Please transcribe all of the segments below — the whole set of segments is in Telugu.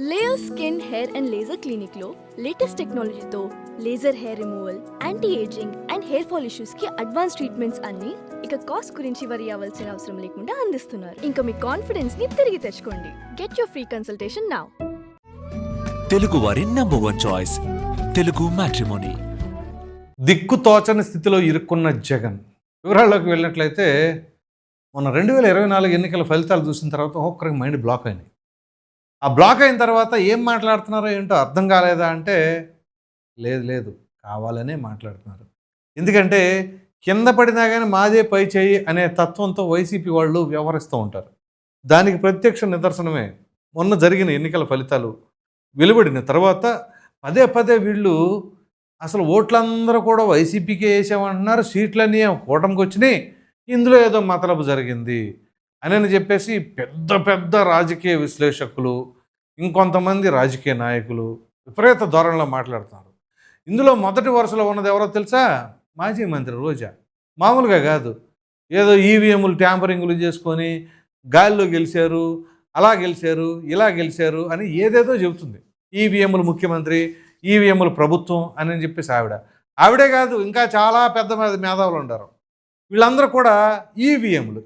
Layer skin hair and laser clinic లో లేటెస్ట్ టెక్నాలజీతో laser hair removal, anti ageing and hair fall issues కి అడ్వాన్స్ ట్రీట్మెంట్స్ అన్ని ఇక కాస్ట్ గురించి వరి అవ్వాల్సిన అవసరం లేకుండా అందిస్తున్నారు. ఇంకా మీ కాన్ఫిడెన్స్ ని తిరిగి తెచ్చుకోండి. Get your free consultation now. Telugu వారి నంబర్ 1 చాయిస్ తెలుగు మ్యాట్రిమోనీ. దిక్కు తోచని స్థితిలో ఇరుక్కున్న జగన్ వివరాల్లోకి వెళ్ళినట్లయితే మొన్న 2024 ఎన్నికల ఫలితాలు చూసిన తర్వాత ఒక్కరికి మైండ్ బ్లాక్ అయింది. ఆ బ్లాక్ అయిన తర్వాత ఏం మాట్లాడుతున్నారో ఏంటో అర్థం కాలేదా అంటే లేదు కావాలనే మాట్లాడుతున్నారు. ఎందుకంటే కింద పడినా కానీ మాదే పై చేయి అనే తత్వంతో వైసీపీ వాళ్ళు వ్యవహరిస్తూ ఉంటారు. దానికి ప్రత్యక్ష నిదర్శనమే మొన్న జరిగిన ఎన్నికల ఫలితాలు వెలువడిన తర్వాత పదే వీళ్ళు అసలు ఓట్లందరూ కూడా వైసీపీకే వేసామంటున్నారు, సీట్లన్నీ కూటమికి వచ్చినాయి, ఇందులో ఏదో మతలబు జరిగింది అని చెప్పేసి పెద్ద రాజకీయ విశ్లేషకులు, ఇంకొంతమంది రాజకీయ నాయకులు విపరీత ధోరణిలో మాట్లాడుతున్నారు. ఇందులో మొదటి వరుసలో ఉన్నది ఎవరో తెలుసా? మాజీ మంత్రి రోజా. మామూలుగా కాదు, ఏదో ఈవీఎంలు ట్యాంపరింగ్లు చేసుకొని గాలిలో గెలిచారు, అలా గెలిచారు, ఇలా గెలిచారు అని ఏదేదో చెబుతుంది. ఈవీఎంలు ముఖ్యమంత్రి, ఈవీఎంలు ప్రభుత్వం అని చెప్పేసి ఆవిడే కాదు, ఇంకా చాలా పెద్ద మేధావులు ఉంటారు. వీళ్ళందరూ కూడా ఈవీఎంలు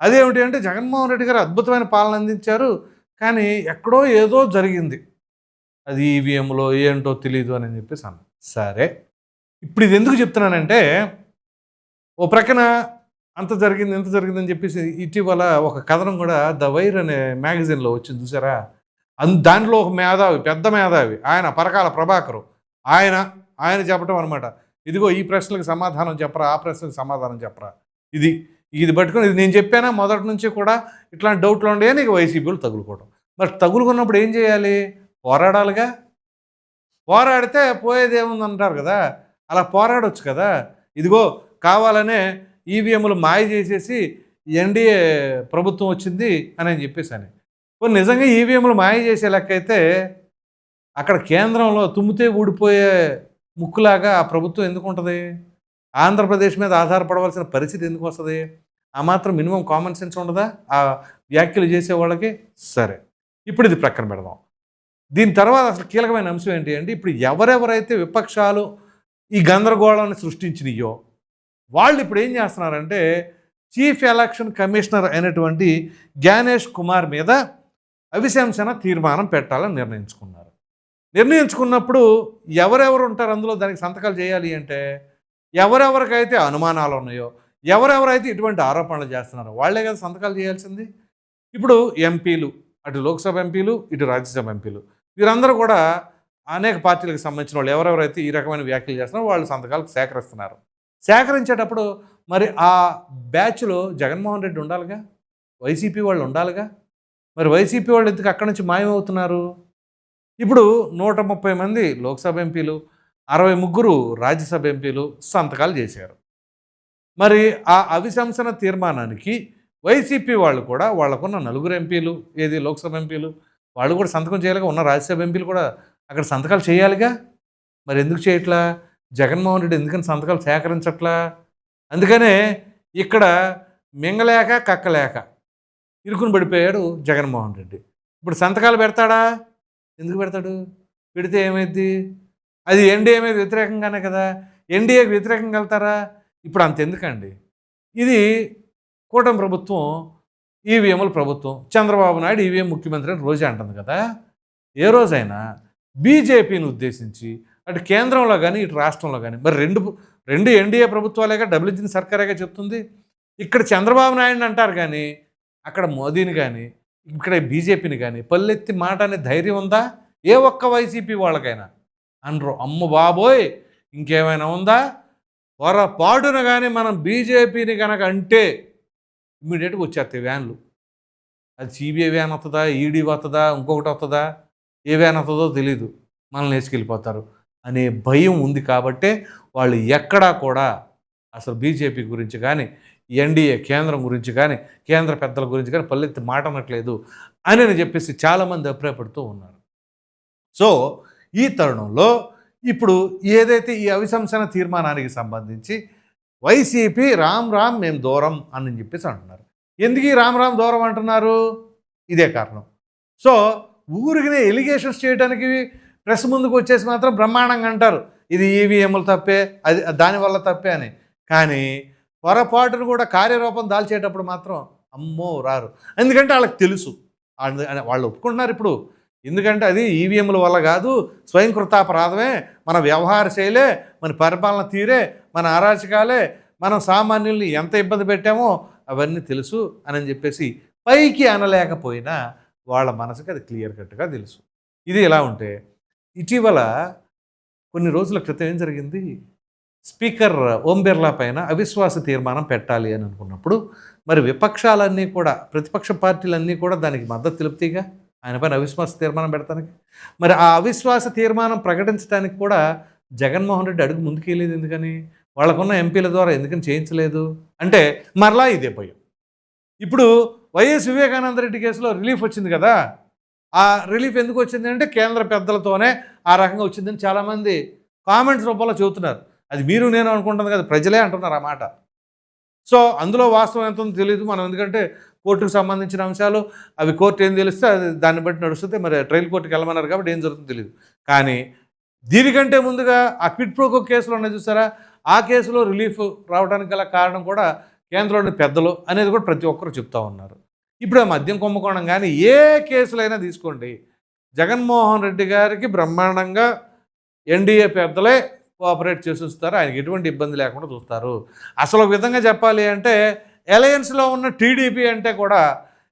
అదేమిటి అంటే జగన్మోహన్ రెడ్డి గారు అద్భుతమైన పాలన అందించారు, కానీ ఎక్కడో ఏదో జరిగింది, అది ఈవీఎంలో ఏంటో తెలియదు అని చెప్పేసి అన్న. సరే, ఇప్పుడు ఇది ఎందుకు చెప్తున్నానంటే ఓ ప్రక్కన అంత జరిగింది ఇంత జరిగిందని చెప్పేసి ఇటీవల ఒక కథనం కూడా ద వైర్ అనే మ్యాగజైన్లో వచ్చింది చూసారా. దాంట్లో ఒక మేధావి, పెద్ద మేధావి, ఆయన పరకాల ప్రభాకరు, ఆయన చెప్పటం అనమాట, ఇదిగో ఈ ప్రశ్నలకు సమాధానం చెప్పరా, ఆ ప్రశ్నలకు సమాధానం చెప్పరా, ఇది పట్టుకొని ఇది నేను చెప్పానా మొదటి నుంచి కూడా ఇట్లాంటి డౌట్లు ఉండే నీకు వైసీపీలు తగులుకోవడం. మరి తగులుకున్నప్పుడు ఏం చేయాలి? పోరాడాలిగా. పోరాడితే పోయేది ఏముందంటారు కదా, అలా పోరాడొచ్చు కదా. ఇదిగో కావాలనే ఈవీఎంలు మాయ చేసేసి ఎన్డీఏ ప్రభుత్వం వచ్చింది అని చెప్పేసి నిజంగా ఈవీఎంలు మాయ చేసే లెక్క అయితే అక్కడ కేంద్రంలో తుమ్మితే ఊడిపోయే ముక్కులాగా ఆ ప్రభుత్వం ఎందుకు ఉంటుంది? ఆంధ్రప్రదేశ్ మీద ఆధారపడవలసిన పరిస్థితి ఎందుకు వస్తుంది? ఆ మాత్రం మినిమం కామన్ సెన్స్ ఉండదా ఆ వ్యాఖ్యలు చేసే వాళ్ళకి? సరే, ఇప్పుడు ఇది ప్రక్కన పెడదాం. దీని తర్వాత అసలు కీలకమైన అంశం ఏంటి అంటే, ఇప్పుడు ఎవరెవరైతే విపక్షాలు ఈ గందరగోళాన్ని సృష్టించినాయో వాళ్ళు ఇప్పుడు ఏం చేస్తున్నారంటే చీఫ్ ఎలక్షన్ కమిషనర్ అయినటువంటి జ్ఞానేష్ కుమార్ మీద అవిశంసన తీర్మానం పెట్టాలని నిర్ణయించుకున్నప్పుడు ఎవరెవరు ఉంటారు అందులో దానికి సంతకాలు చేయాలి అంటే, ఎవరెవరికైతే అనుమానాలు ఉన్నాయో, ఎవరెవరైతే ఇటువంటి ఆరోపణలు చేస్తున్నారో వాళ్ళే కదా సంతకాలు చేయాల్సింది. ఇప్పుడు ఎంపీలు, అటు లోక్సభ ఎంపీలు, ఇటు రాజ్యసభ ఎంపీలు, వీరందరూ కూడా అనేక పార్టీలకు సంబంధించిన వాళ్ళు ఎవరెవరైతే ఈ రకమైన వ్యాఖ్యలు చేస్తున్నారో వాళ్ళు సంతకాలు సేకరిస్తున్నారు. సేకరించేటప్పుడు మరి ఆ బ్యాచ్లో జగన్మోహన్ రెడ్డి ఉండాలిగా, వైసీపీ వాళ్ళు ఉండాలిగా. మరి వైసీపీ వాళ్ళు ఎందుకు అక్కడి నుంచి మాయమవుతున్నారు? ఇప్పుడు 130 మంది లోక్సభ ఎంపీలు, 63 రాజ్యసభ ఎంపీలు సంతకాలు చేశారు. మరి ఆ అవిశంసన తీర్మానానికి వైసీపీ వాళ్ళు కూడా వాళ్ళకున్న 4 ఎంపీలు, ఏది లోక్సభ ఎంపీలు, వాళ్ళు కూడా సంతకం చేయాలిగా. ఉన్న రాజ్యసభ ఎంపీలు కూడా అక్కడ సంతకాలు చేయాలిగా. మరి ఎందుకు చేయట్లా? జగన్మోహన్ రెడ్డి ఎందుకని సంతకాలు సేకరించట్లా? అందుకనే ఇక్కడ మింగలేక కక్కలేక ఇరుకుని పడిపోయాడు జగన్మోహన్ రెడ్డి. ఇప్పుడు సంతకాలు పెడతాడా? ఎందుకు పెడతాడు? పెడితే ఏమైంది? అది ఎన్డీఏ మీద వ్యతిరేకంగానే కదా. ఎన్డీఏకి వ్యతిరేకంగా వెళ్తారా? ఇప్పుడు అంతెందుకండి, ఇది కూటమి ప్రభుత్వం, ఈవీఎంల ప్రభుత్వం, చంద్రబాబు నాయుడు ఈవీఎం ముఖ్యమంత్రి అని రోజే అంటుంది కదా. ఏ రోజైనా బీజేపీని ఉద్దేశించి అటు కేంద్రంలో కానీ ఇటు రాష్ట్రంలో కానీ, మరి రెండు ఎన్డీఏ ప్రభుత్వాలేగా, డబుల్ ఇంజిన్ సర్కారేగా చెప్తుంది. ఇక్కడ చంద్రబాబు నాయుడిని అంటారు కానీ అక్కడ మోదీని కానీ ఇక్కడ బీజేపీని కానీ పల్లెత్తి మాట అనే ధైర్యం ఉందా? ఏ ఒక్క వైసీపీ వాళ్ళకైనా అనరు. అమ్మ బాబోయ్ ఇంకేమైనా ఉందా? పొరపాటున కానీ మనం బీజేపీని కనుక అంటే ఇమ్మీడియట్గా వచ్చేస్తాయి వ్యాన్లు. అది సిబిఐ వ్యాన్ వస్తుందా, ఈడీ వస్తుందా, ఇంకొకటి వస్తుందా, ఏ వ్యాన్ వస్తుందో తెలీదు, మనల్ని వేసుకెళ్ళిపోతారు అనే భయం ఉంది. కాబట్టే వాళ్ళు ఎక్కడా కూడా అసలు బీజేపీ గురించి కానీ ఎన్డీఏ కేంద్రం గురించి కానీ కేంద్ర పెద్దల గురించి కానీ పల్లెత్తి మాట అనట్లేదు అని చెప్పేసి చాలామంది అభిప్రాయపడుతూ ఉన్నారు. సో ఈ తరుణంలో ఇప్పుడు ఏదైతే ఈ అవిశంసన తీర్మానానికి సంబంధించి వైసీపీ రామ్ మేము దూరం అని చెప్పేసి అంటున్నారు. ఎందుకు ఈ రామ్ దూరం అంటున్నారు? ఇదే కారణం. సో ఊరికినే ఎలిగేషన్స్ చేయడానికి ప్రెస్ ముందుకు వచ్చేసి మాత్రం బ్రహ్మాండంగా అంటారు ఇది ఈవీఎంలు తప్పే, అది దానివల్ల తప్పే అని. కానీ పొరపాటును కూడా కార్యరూపం దాల్చేటప్పుడు మాత్రం అమ్మో రారు. ఎందుకంటే వాళ్ళకి తెలుసు, వాళ్ళు ఒప్పుకుంటున్నారు ఇప్పుడు. ఎందుకంటే అది ఈవీఎంల వల్ల కాదు, స్వయంకృతాపరాధమే, మన వ్యవహార శైలే, మన పరిపాలన తీరే, మన అరాచకాలే, మనం సామాన్యుల్ని ఎంత ఇబ్బంది పెట్టామో అవన్నీ తెలుసు అని చెప్పేసి పైకి అనలేకపోయినా వాళ్ళ మనసుకి అది క్లియర్ కట్గా తెలుసు. ఇది ఎలా ఉంటే ఇటీవల కొన్ని రోజుల క్రితం ఏం జరిగింది, స్పీకర్ ఓం బిర్లా పైన అవిశ్వాస తీర్మానం పెట్టాలి అని అనుకున్నప్పుడు మరి విపక్షాలన్నీ కూడా, ప్రతిపక్ష పార్టీలన్నీ కూడా దానికి మద్దతు తెలుపుతీగా ఆయన పైన అవిశ్వాస తీర్మానం పెడతానికి. మరి ఆ అవిశ్వాస తీర్మానం ప్రకటించడానికి కూడా జగన్మోహన్ రెడ్డి అడుగు ముందుకెళ్ళేది ఎందుకని, వాళ్ళకున్న ఎంపీల ద్వారా ఎందుకని చేయించలేదు అంటే మరలా ఇదే పోయాం. ఇప్పుడు వైఎస్ వివేకానంద రెడ్డి కేసులో రిలీఫ్ వచ్చింది కదా, ఆ రిలీఫ్ ఎందుకు వచ్చింది అంటే కేంద్ర పెద్దలతోనే ఆ రకంగా వచ్చిందని చాలామంది కామెంట్స్ రూపంలో చెబుతున్నారు. అది మీరు నేను అనుకుంటుంది కదా, ప్రజలే అంటున్నారు ఆ మాట. సో అందులో వాస్తవం ఎంత ఉందో తెలియదు మనం, ఎందుకంటే కోర్టుకు సంబంధించిన అంశాలు అవి కోర్టు ఏం తెలిస్తే అది దాన్ని బట్టి నడుస్తుంది. మరి ట్రయల్ కోర్టుకి వెళ్ళమన్నారు కాబట్టి ఏం జరుగుతుందో తెలియదు. కానీ దీనికంటే ముందుగా ఆ క్విడ్ ప్రోకో కేసులో ఉన్నాయి చూసారా, ఆ కేసులో రిలీఫ్ రావడానికి గల కారణం కూడా కేంద్రంలోని పెద్దలు అనేది కూడా ప్రతి ఒక్కరు చెప్తా ఉన్నారు. ఇప్పుడు ఆ మద్యం కుంభకోణం కానీ ఏ కేసులైనా తీసుకోండి, జగన్మోహన్ రెడ్డి గారికి బ్రహ్మాండంగా ఎన్డీఏ పెద్దలే కోఆపరేట్ చేసి వస్తారు, ఆయనకి ఎటువంటి ఇబ్బంది లేకుండా చూస్తారు. అసలు ఒక విధంగా చెప్పాలి అంటే అలయన్స్లో ఉన్న టీడీపీ అంటే కూడా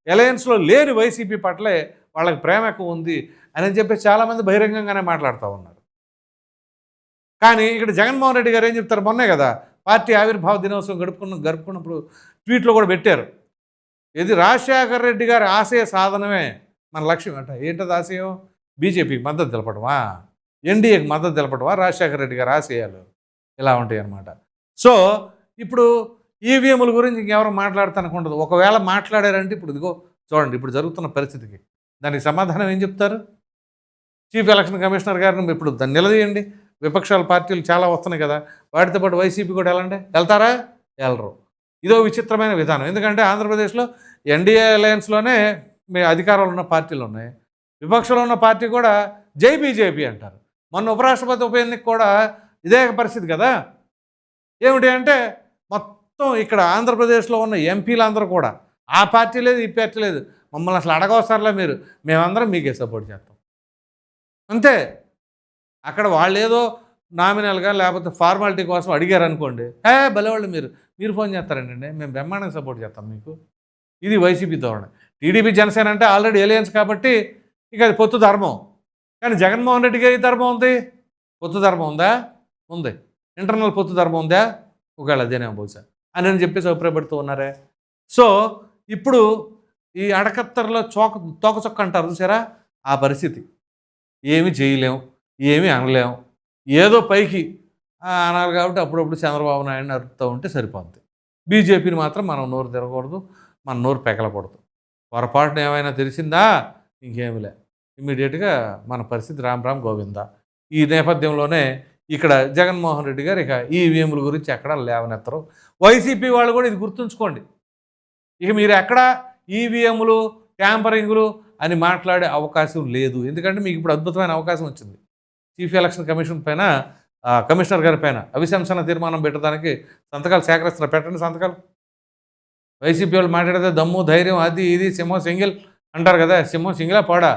అలయన్స్లో లేని వైసీపీ పట్లే వాళ్ళకి ప్రేమ ఎక్కువ ఉంది అని చెప్పి చాలామంది బహిరంగంగానే మాట్లాడుతూ ఉన్నారు. కానీ ఇక్కడ జగన్మోహన్ రెడ్డి గారు ఏం చెప్తారు, మొన్నే కదా పార్టీ ఆవిర్భావ దినోత్సవం గడుపుకున్నప్పుడు ట్వీట్లో కూడా పెట్టారు, ఇది రాజశేఖర రెడ్డి గారి ఆశయ సాధనమే మన లక్ష్యం అంట. ఏంటది ఆశయం? బీజేపీకి మద్దతు తెలపడమా, ఎన్డీఏకి మద్దతు తెలపడమా, రాజశేఖర రెడ్డి గారి ఆశయాలు ఇలా ఉంటాయి అన్నమాట. సో ఇప్పుడు ఈవీఎంల గురించి ఇంకెవరు మాట్లాడతానుకుంటుంది. ఒకవేళ మాట్లాడారంటే ఇప్పుడు ఇదిగో చూడండి ఇప్పుడు జరుగుతున్న పరిస్థితికి దానికి సమాధానం ఏం చెప్తారు? చీఫ్ ఎలక్షన్ కమిషనర్ గారిని ఇప్పుడు దాన్ని నిలదీయండి. విపక్షాల పార్టీలు చాలా వస్తున్నాయి కదా, వాటితో పాటు వైసీపీ కూడా వెళ్తారా? వెళ్ళరు. ఇదో విచిత్రమైన విధానం. ఎందుకంటే ఆంధ్రప్రదేశ్లో ఎన్డీఏ అలయన్స్లోనే మీ అధికారంలో ఉన్న పార్టీలు ఉన్నాయి, విపక్షంలో ఉన్న పార్టీ కూడా జై బీజేపీ అంటారు. మొన్న ఉపరాష్ట్రపతి ఉప ఎన్నిక కూడా ఇదే పరిస్థితి కదా. ఏమిటి అంటే మొత్తం ఇక్కడ ఆంధ్రప్రదేశ్లో ఉన్న ఎంపీలందరూ కూడా ఆ పార్టీ లేదు ఈ పార్టీ లేదు, మమ్మల్ని అసలు అడగవసరలే మీరు, మేమందరం మీకే సపోర్ట్ చేస్తాం అంతే. అక్కడ వాళ్ళు ఏదో నామినల్గా లేకపోతే ఫార్మాలిటీ కోసం అడిగారు అనుకోండి, భలేవాళ్ళు మీరు ఫోన్ చేస్తారండి, మేము బ్రహ్మాండంగా సపోర్ట్ చేస్తాం మీకు. ఇది వైసీపీ ధోరణి. టీడీపీ జనసేన అంటే ఆల్రెడీ ఎలియన్స్ కాబట్టి ఇక అది పొత్తు ధర్మం. కానీ జగన్మోహన్ రెడ్డికి ఏ ధర్మం ఉంది? పొత్తు ధర్మం ఉందా? ఉంది. ఇంటర్నల్ పొత్తు ధర్మం ఉందా? ఒకవేళ అదేనేమో బహుశా అని చెప్పేసి అభిప్రాయపడుతూ ఉన్నారే. సో ఇప్పుడు ఈ అడకత్తర్లో తోకచొక్క అంటారు చూసారా, ఆ పరిస్థితి. ఏమి చేయలేం, ఏమీ అనలేం, ఏదో పైకి అనాలి కాబట్టి అప్పుడప్పుడు చంద్రబాబు నాయుడిని అరుపుతూ ఉంటే సరిపోద్ది. బీజేపీని మాత్రం మనం నోరు తిరగకూడదు, మన నోరు పెకలకూడదు. పొరపాటున ఏమైనా తెలిసిందా ఇంకేమి లే, ఇమ్మీడియట్గా మన పరిస్థితి రామ్ గోవిందా. ఈ నేపథ్యంలోనే ఇక్కడ జగన్మోహన్ రెడ్డి గారు ఇక ఈవీఎంల గురించి ఎక్కడా లేవనెత్తరు. వైసీపీ వాళ్ళు కూడా ఇది గుర్తుంచుకోండి, ఇక మీరు ఎక్కడ ఈవీఎంలు ట్యాంపరింగులు అని మాట్లాడే అవకాశం లేదు. ఎందుకంటే మీకు ఇప్పుడు అద్భుతమైన అవకాశం వచ్చింది. చీఫ్ ఎలక్షన్ కమిషన్ పైన కమిషనర్ గారి పైన అవిశంసన తీర్మానం పెట్టడానికి సంతకాలు సేకరిస్తున్నారు. పెట్టండి సంతకాలు. వైసీపీ వాళ్ళు మాట్లాడితే దమ్ము ధైర్యం అది ఇది సింహం సింగిల్ అంటారు కదా, సింహం సింగిలా పాడా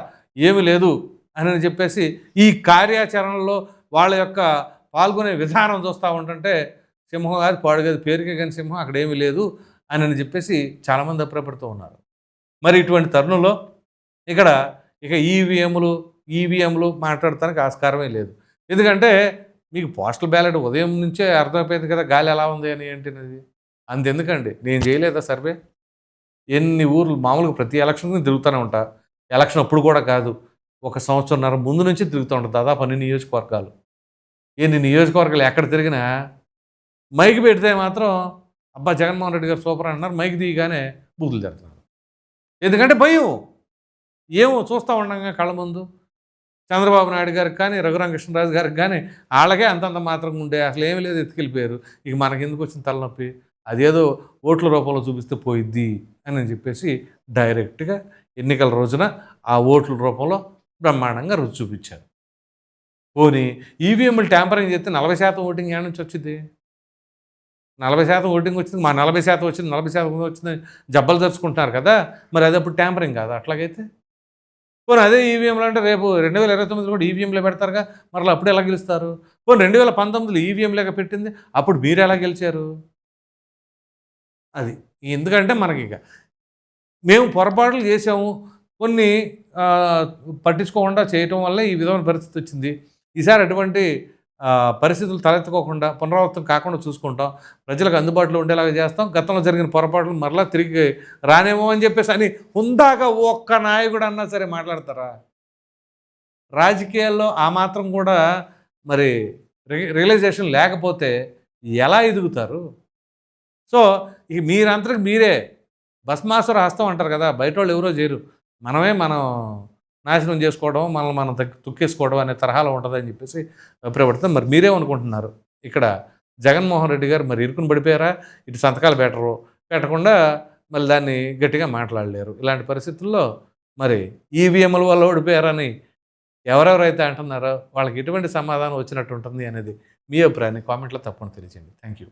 ఏమి లేదు అని చెప్పేసి ఈ కార్యాచరణలో వాళ్ళ యొక్క పాల్గొనే విధానం చూస్తూ ఉంటుంటే సింహం కాదు పాడు కాదు, పేరుకే కానీ సింహం అక్కడ ఏమీ లేదు అని చెప్పేసి చాలామంది అభిప్రాయపడుతూ ఉన్నారు. మరి ఇటువంటి తరుణంలో ఇక్కడ ఇక ఈవీఎంలు మాట్లాడటానికి ఆస్కారమే లేదు. ఎందుకంటే మీకు పోస్టల్ బ్యాలెట్ ఉదయం నుంచే అర్థమైపోయింది కదా గాలి ఎలా ఉంది అని ఏంటినది. అంతెందుకండి నేను చేయలేదా సర్వే, ఎన్ని ఊర్లు మామూలుగా ప్రతి ఎలక్షన్కి తిరుగుతూనే ఉంటా. ఎలక్షన్ అప్పుడు కూడా కాదు, 1 సంవత్సరంన్నర ముందు నుంచి తిరుగుతూ ఉంటారు. దాదాపు అన్ని నియోజకవర్గాలు, ఎన్ని నియోజకవర్గాలు ఎక్కడ తిరిగినా మైక్ పెడితే మాత్రం అబ్బా జగన్మోహన్ రెడ్డి గారు సూపర్ అంటున్నారు, మైక్ దిగానే బూతులు తిడుతున్నారు. ఎందుకంటే భయం. ఏమో చూస్తూ ఉండగా కళ్ళ ముందు చంద్రబాబు నాయుడు గారికి కానీ రఘురామకృష్ణరాజు గారికి కానీ వాళ్ళకే అంతంత మాత్రంగా ఉండే, అసలు ఏమీ లేదు, ఎత్తుకెళ్ళిపోయారు. ఇక మనకి ఎందుకు వచ్చిన తలనొప్పి, అదేదో ఓట్ల రూపంలో చూపిస్తే పోయిద్ది అని చెప్పేసి డైరెక్ట్గా ఎన్నికల రోజున ఆ ఓట్ల రూపంలో బ్రహ్మాండంగా రుచి చూపించారు. పోనీ ఈవీఎంలు ట్యాంపరింగ్ చేస్తే 40% ఓటింగ్ ఏడ నుంచి వచ్చింది? 40% ఓటింగ్ వచ్చింది, మా 40% వచ్చింది, 40% వచ్చింది జబ్బలు తెరుచుకుంటున్నారు కదా, మరి అది అప్పుడు ట్యాంపరింగ్ కాదు అట్లాగైతే? పోనీ అదే ఈవీఎంలు అంటే రేపు 2029 కూడా ఈవీఎంలే పెడతారుగా, మరలా అప్పుడు ఎలా గెలుస్తారు? పోనీ 2019లో ఈవీఎంలేగా పెట్టింది, అప్పుడు మీరు ఎలా గెలిచారు? అది ఎందుకంటే మనకి మేము పొరపాట్లు చేసాము, కొన్ని పట్టించుకోకుండా చేయటం వల్ల ఈ విధమైన పరిస్థితి వచ్చింది. ఈసారి అటువంటి పరిస్థితులు తలెత్తుకోకుండా పునరావృతం కాకుండా చూసుకుంటాం, ప్రజలకు అందుబాటులో ఉండేలాగా చేస్తాం, గతంలో జరిగిన పొరపాట్లు మరలా తిరిగి రానేమో అని చెప్పేసి అని హుందాగా ఒక్క నాయకుడు అన్నా సరే మాట్లాడతారా? రాజకీయాల్లో ఆ మాత్రం కూడా మరి రియలైజేషన్ లేకపోతే ఎలా ఎదుగుతారు? సో ఇక మీరంతకు మీరే భస్మాసుర హస్తం అంటారు కదా, బయట వాళ్ళు ఎవరో చేయరు, మనం నాశనం చేసుకోవడం, మనల్ని మనం తొక్కేసుకోవడం అనే తరహాలో ఉంటుందని చెప్పేసి అభిప్రాయపడుతుంది. మరి మీరేమనుకుంటున్నారు? ఇక్కడ జగన్మోహన్ రెడ్డి గారు మరి ఇరుకుని పడిపోయారా? ఇటు సంతకాలు పెట్టకుండా మళ్ళీ దాన్ని గట్టిగా మాట్లాడలేరు. ఇలాంటి పరిస్థితుల్లో మరి ఈవీఎంల వల్ల ఓడిపోయారని ఎవరెవరైతే అంటున్నారో వాళ్ళకి ఎటువంటి సమాధానం వచ్చినట్టు ఉంటుంది అనేది మీ అభిప్రాయాన్ని కామెంట్లో తప్పకుండా తెలియజేయండి. Thank you.